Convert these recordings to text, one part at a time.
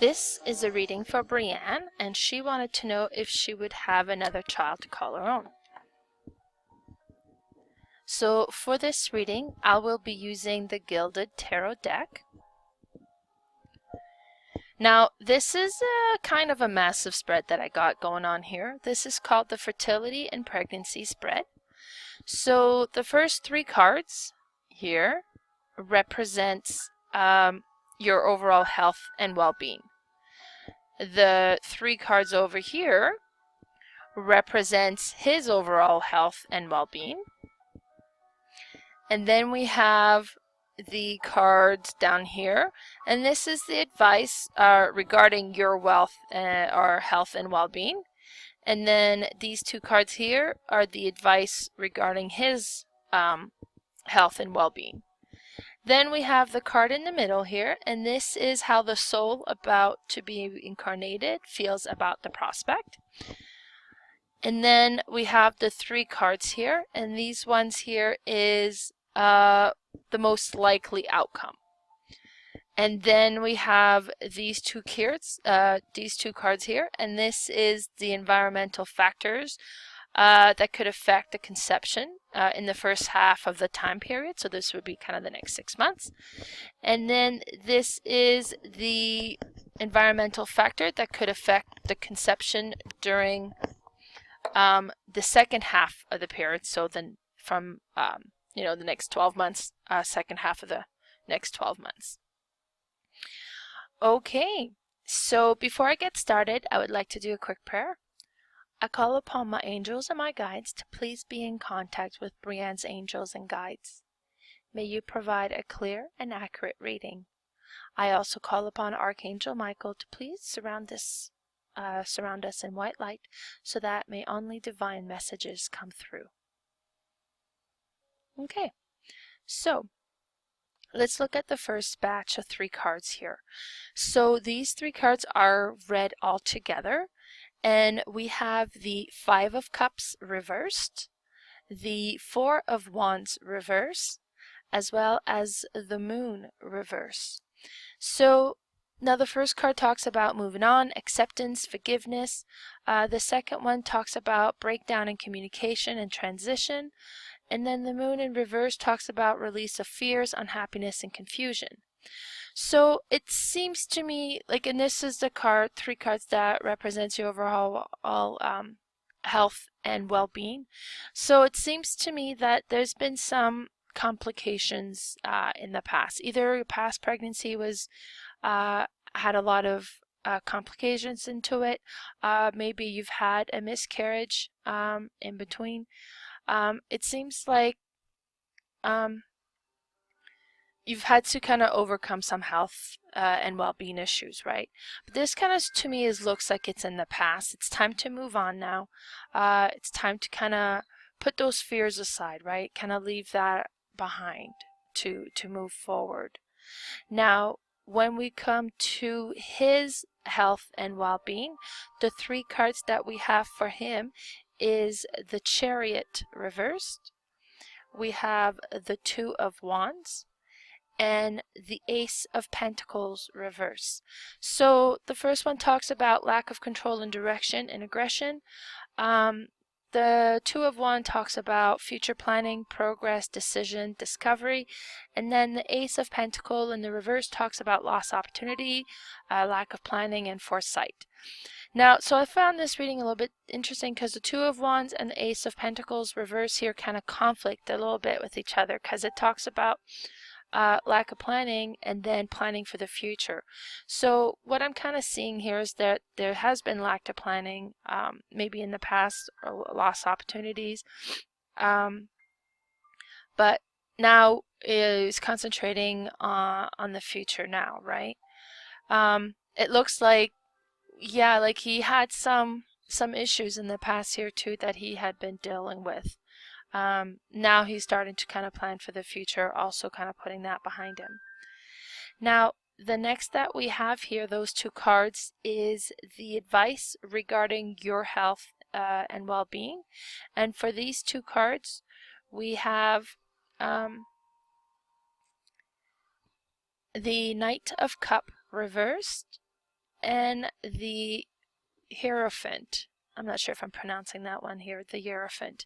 This is a reading for Brianne, and she wanted to know if she would have another child to call her own. So for this reading, I will be using the Gilded Tarot deck. Now, this is a kind of a massive spread that I got going on here. This is called the Fertility and Pregnancy Spread. So the first three cards here represents your overall health and well-being. The three cards over here represents his overall health and well-being. And then we have the cards down here, and this is the advice regarding your wealth or health and well-being. And then these two cards here are the advice regarding his health and well-being. Then we have the card in the middle here, and this is how the soul about to be incarnated feels about the prospect. And then we have the three cards here, and these ones here is the most likely outcome. And then we have these two cards here, and this is the environmental factors that could affect the conception in the first half of the time period. So this would be kind of the next 6 months. And then this is the environmental factor that could affect the conception during the second half of the period. So then from the next 12 months, second half of the next 12 months. Okay, so before I get started, I would like to do a quick prayer. I call upon my angels and my guides to please be in contact with Brianne's angels and guides. May you provide a clear and accurate reading. I also call upon Archangel Michael to please surround us in white light so that may only divine messages come through. Okay, so let's look at the first batch of three cards here. So these three cards are read all together. And we have the Five of Cups reversed, the Four of Wands reverse, as well as the Moon reverse. So now the first card talks about moving on, acceptance, forgiveness. The second one talks about breakdown in communication and transition. And then the Moon in reverse talks about release of fears, unhappiness, and confusion. So it seems to me like, and this is the three cards that represents your overall health and well-being. So it seems to me that there's been some complications in the past. Either your past pregnancy was had a lot of complications into it. Maybe you've had a miscarriage in between. It seems like you've had to kind of overcome some health and well-being issues, right? But this kind of, to me, looks like it's in the past. It's time to move on now. It's time to kind of put those fears aside, right? Kind of leave that behind to move forward. Now, when we come to his health and well-being, the three cards that we have for him is the Chariot reversed. We have the Two of Wands and the Ace of Pentacles reverse. So the first one talks about lack of control and direction and aggression. The Two of Wands talks about future planning, progress, decision, discovery. And then the Ace of Pentacles in the reverse talks about lost opportunity, lack of planning, and foresight. Now, so I found this reading a little bit interesting because the Two of Wands and the Ace of Pentacles reverse here kind of conflict a little bit with each other, because it talks about lack of planning and then planning for the future. So what I'm kind of seeing here is that there has been lack of planning, maybe in the past, or lost opportunities, but now is concentrating on the future now, right? It looks like, yeah, like he had some issues in the past here too that he had been dealing with. Now he's starting to kind of plan for the future, also kind of putting that behind him. Now, the next that we have here, those two cards, is the advice regarding your health and well-being. And for these two cards, we have the Knight of Cup reversed and the Hierophant. I'm not sure if I'm pronouncing that one here, the Hierophant.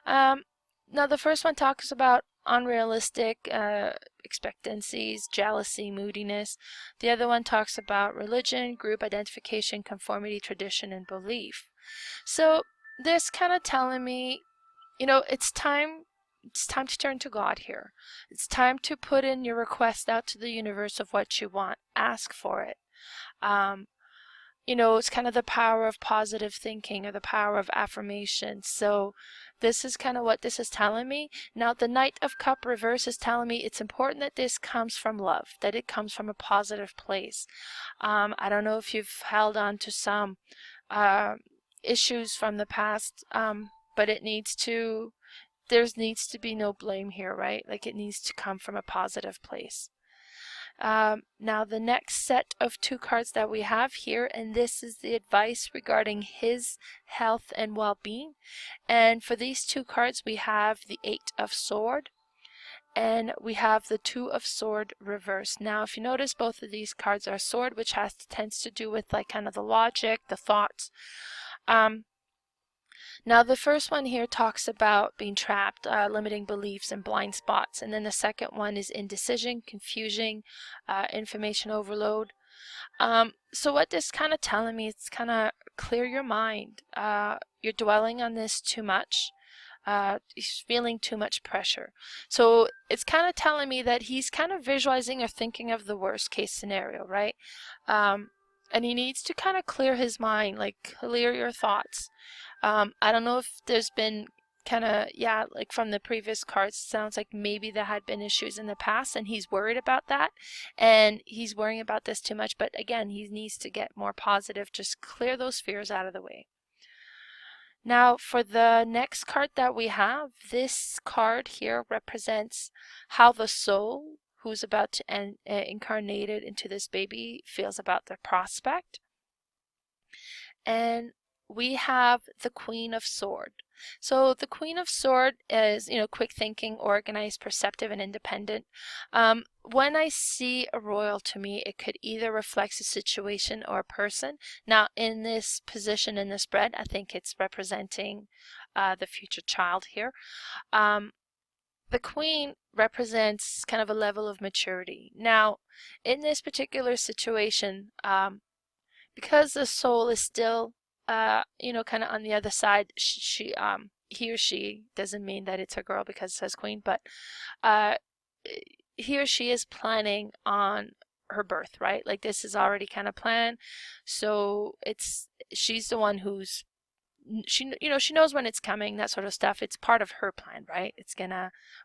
Now the first one talks about unrealistic expectancies, jealousy, moodiness. The other one talks about religion, group identification, conformity, tradition, and belief. So this kind of telling me, you know, it's time to turn to God here. It's time to put in your request out to the universe of what you want. Ask for it. You know, it's kind of the power of positive thinking or the power of affirmation. So this is kind of what this is telling me. Now the Knight of Cup reverse is telling me it's important that this comes from love, that it comes from a positive place. I don't know if you've held on to some issues from the past, but there needs to be no blame here, right? Like it needs to come from a positive place. Now the next set of 2 cards that we have here, and this is the advice regarding his health and well-being. And for these 2 cards we have the 8 of Sword and we have the 2 of Sword reversed. Now if you notice, both of these cards are sword, which tends to do with like kind of the logic, the thoughts. Now the first one here talks about being trapped, limiting beliefs and blind spots, and then the second one is indecision, confusion, information overload. So what this kind of telling me, it's kind of clear your mind. You're dwelling on this too much. He's feeling too much pressure. So it's kind of telling me that he's kind of visualizing or thinking of the worst case scenario, right? And he needs to kind of clear his mind, like clear your thoughts. I don't know if there's been kind of, yeah, like from the previous cards, it sounds like maybe there had been issues in the past and he's worried about that and he's worrying about this too much. But again, he needs to get more positive, just clear those fears out of the way. Now for the next card that we have, this card here represents how the soul who's about to incarnated into this baby feels about the prospect. And we have the Queen of Sword. So the Queen of Sword is, you know, quick thinking, organized, perceptive, and independent. When I see a royal, to me, it could either reflect a situation or a person. Now, in this position in this spread, I think it's representing the future child here. The Queen represents kind of a level of maturity. Now, in this particular situation, because the soul is still you know, kind of on the other side, he or she, doesn't mean that it's a girl because it says queen, but he or she is planning on her birth, right? Like this is already kind of planned. So she's the one who's, you know, she knows when it's coming, that sort of stuff. It's part of her plan, right?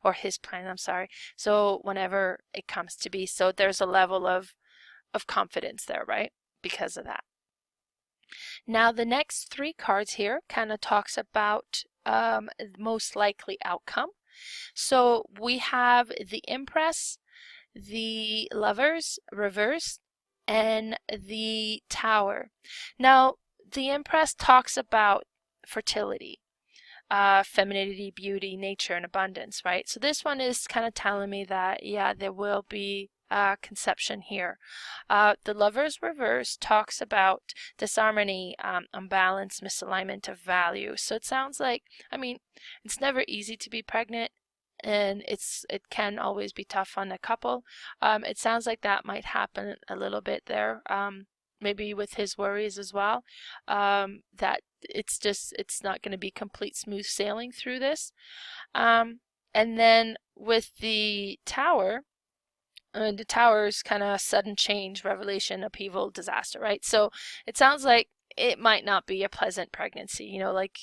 Or his plan, I'm sorry. So whenever it comes to be, so there's a level of confidence there, right? Because of that. Now the next 3 cards here kind of talks about most likely outcome. So we have the Empress, the Lovers reversed, and the Tower. Now the Empress talks about fertility, femininity, beauty, nature, and abundance, right? So this one is kind of telling me that, yeah, there will be conception here. The Lover's reverse talks about disharmony, unbalance, misalignment of value. So it sounds like, I mean, it's never easy to be pregnant, and it can always be tough on a couple. It sounds like that might happen a little bit there. Maybe with his worries as well, that it's not going to be complete smooth sailing through this. And then with the Tower, the Tower's kind of sudden change, revelation, upheaval, disaster, right? So it sounds like it might not be a pleasant pregnancy, you know, like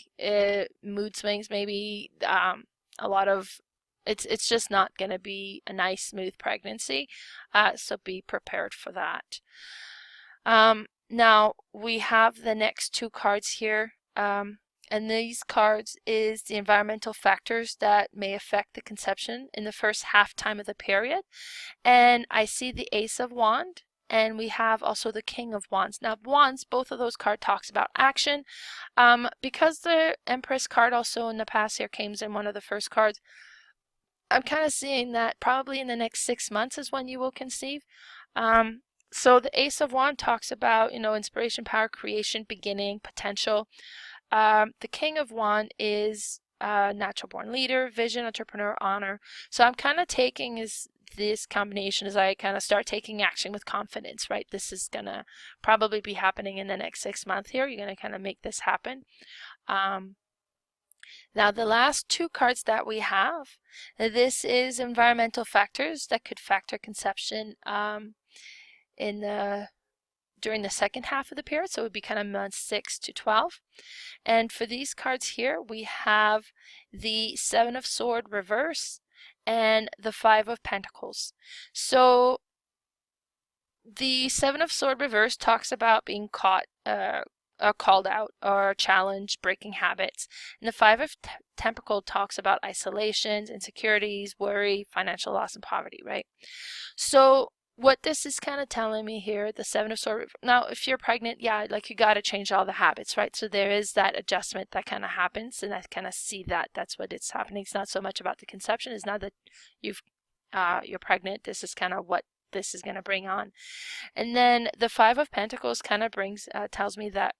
mood swings, maybe a lot of, it's just not going to be a nice, smooth pregnancy. So be prepared for that. Now we have the next 2 cards here. And these cards is the environmental factors that may affect the conception in the first half time of the period. And I see the Ace of Wands, and we have also the King of Wands. Now Wands, both of those cards talks about action. Because the Empress card also in the past here came in one of the first cards, I'm kind of seeing that probably in the next 6 months is when you will conceive. So the Ace of Wands talks about, inspiration, power, creation, beginning, potential. The King of Wands is natural born leader, vision, entrepreneur, honor. So I'm kind of taking this combination as I kind of start taking action with confidence, right? This is going to probably be happening in the next 6 months here. You're going to kind of make this happen. Now the last two cards that we have, this is environmental factors that could factor conception during the second half of the period, so it would be kind of months 6 to 12. And for these cards here, we have the Seven of Swords reverse and the Five of Pentacles. So the Seven of Swords reverse talks about being caught, called out, or challenged, breaking habits. And the Five of Pentacles talks about isolations, insecurities, worry, financial loss, and poverty, right? So what this is kind of telling me here, the Seven of Swords, now if you're pregnant, yeah, like you got to change all the habits, right? So there is that adjustment that kind of happens, and I kind of see that that's what it's happening. It's not so much about the conception. It's not that you're pregnant. This is kind of what this is going to bring on. And then the Five of Pentacles kind of tells me that,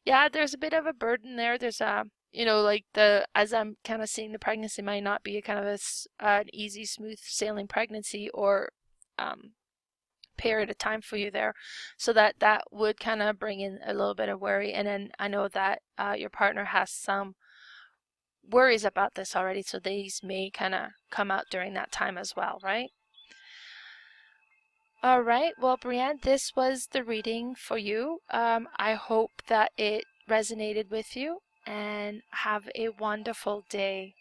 yeah, there's a bit of a burden there. There's as I'm kind of seeing, the pregnancy might not be a kind of an easy, smooth sailing pregnancy or period of time for you there, so that would kind of bring in a little bit of worry. And then I know that your partner has some worries about this already, so these may kind of come out during that time as well, right? All right, well, Brianne, this was the reading for you. I hope that it resonated with you, and have a wonderful day.